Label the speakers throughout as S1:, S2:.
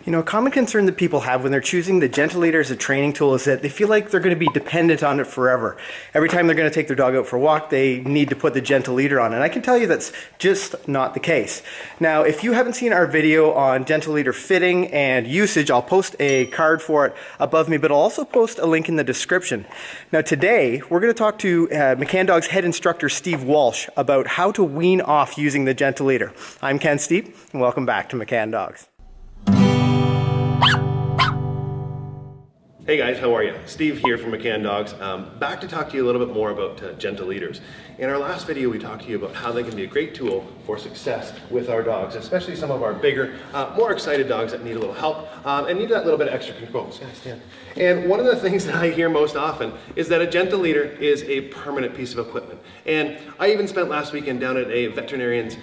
S1: You know, a common concern that people have when they're choosing the Gentle Leader as a training tool is that they feel like they're going to be dependent on it forever. Every time they're going to take their dog out for a walk, they need to put the Gentle Leader on. And I can tell you that's just not the case. Now, if you haven't seen our video on Gentle Leader fitting and usage, I'll post a card for it above me, but I'll also post a link in the description. Now, today, we're going to talk to McCann Dog's head instructor, Steve Walsh, about how to wean off using the Gentle Leader. I'm Ken Steep, and welcome back to McCann Dogs.
S2: Hey guys, how are you? Steve here from McCann Dogs. Back to talk to you a little bit more about Gentle Leaders. In our last video, we talked to you about how they can be a great tool for success with our dogs, especially some of our bigger, more excited dogs that need a little help and need that little bit of extra control. Stand. And one of the things that I hear most often is that a Gentle Leader is a permanent piece of equipment. And I even spent last weekend down at a veterinarian's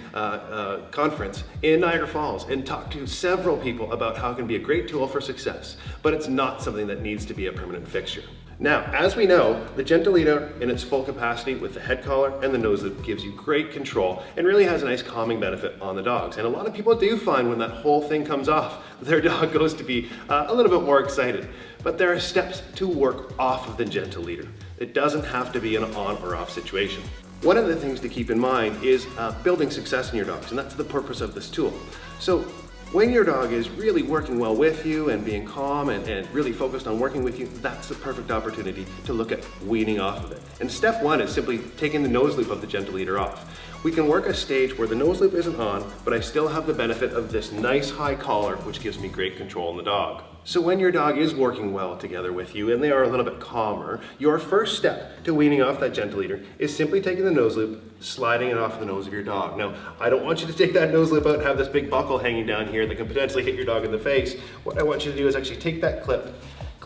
S2: conference in Niagara Falls and talked to several people about how it can be a great tool for success, but it's not something that needs to be a permanent fixture. Now, as we know, the Gentle Leader in its full capacity with the head collar and the nose loop gives you great control and really has a nice calming benefit on the dogs. And a lot of people do find when that whole thing comes off, their dog goes to be a little bit more excited. But there are steps to work off of the Gentle Leader. It doesn't have to be an on or off situation. One of the things to keep in mind is building success in your dogs, and that's the purpose of this tool. So when your dog is really working well with you and being calm and really focused on working with you, that's the perfect opportunity to look at weaning off of it. And step one is simply taking the nose loop of the Gentle Leader off. We can work a stage where the nose loop isn't on, but I still have the benefit of this nice high collar, which gives me great control on the dog. So when your dog is working well together with you and they are a little bit calmer, your first step to weaning off that Gentle Leader is simply taking the nose loop, sliding it off the nose of your dog. Now, I don't want you to take that nose loop out and have this big buckle hanging down here that can potentially hit your dog in the face. What I want you to do is actually take that clip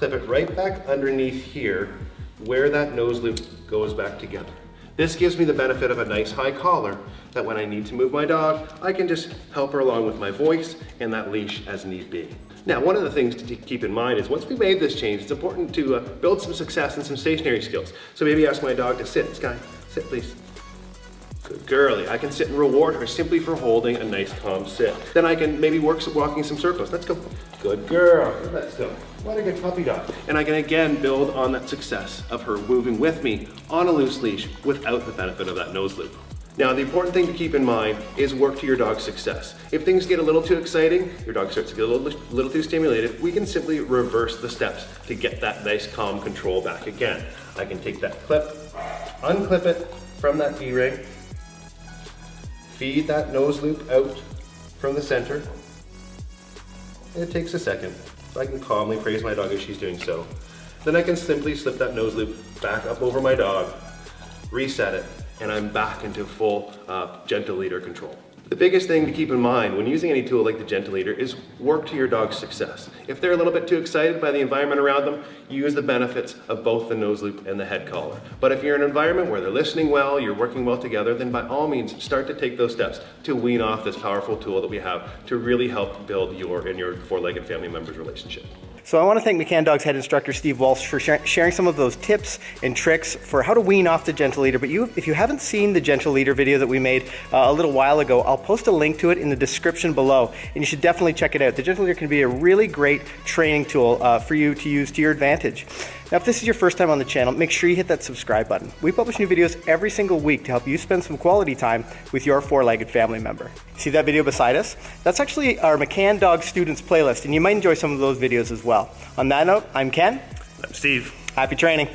S2: it right back underneath here where that nose loop goes back together. This gives me the benefit of a nice high collar that when I need to move my dog, I can just help her along with my voice and that leash as need be. Now, one of the things to keep in mind is once we made this change, it's important to build some success and some stationary skills. So maybe ask my dog to sit. Sky, sit please. Good girlie. I can sit and reward her simply for holding a nice calm sit. Then I can maybe work some walking some circles. Let's go. Good girl. Let's go. What a good puppy dog. And I can again build on that success of her moving with me on a loose leash without the benefit of that nose loop. Now, the important thing to keep in mind is work to your dog's success. If things get a little too exciting, your dog starts to get a little too stimulated, we can simply reverse the steps to get that nice calm control back again. I can take that clip, unclip it from that D-ring, feed that nose loop out from the center. It takes a second. I can calmly praise my dog as she's doing so. Then I can simply slip that nose loop back up over my dog, reset it, and I'm back into full Gentle Leader control. The biggest thing to keep in mind when using any tool like the Gentle Leader is work to your dog's success. If they're a little bit too excited by the environment around them, use the benefits of both the nose loop and the head collar. But if you're in an environment where they're listening well, you're working well together, then by all means start to take those steps to wean off this powerful tool that we have to really help build your and your four-legged family members' relationship.
S1: So I want to thank McCann Dogs head instructor Steve Walsh for sharing some of those tips and tricks for how to wean off the Gentle Leader. But if you haven't seen the Gentle Leader video that we made a little while ago, I'll post a link to it in the description below, and you should definitely check it out. The Gentle Leader can be a really great training tool for you to use to your advantage. Now, if this is your first time on the channel, make sure you hit that subscribe button. We publish new videos every single week to help you spend some quality time with your four-legged family member. See that video beside us? That's actually our McCann Dog Students playlist, and you might enjoy some of those videos as well. On that note, I'm Ken.
S2: I'm Steve.
S1: Happy training.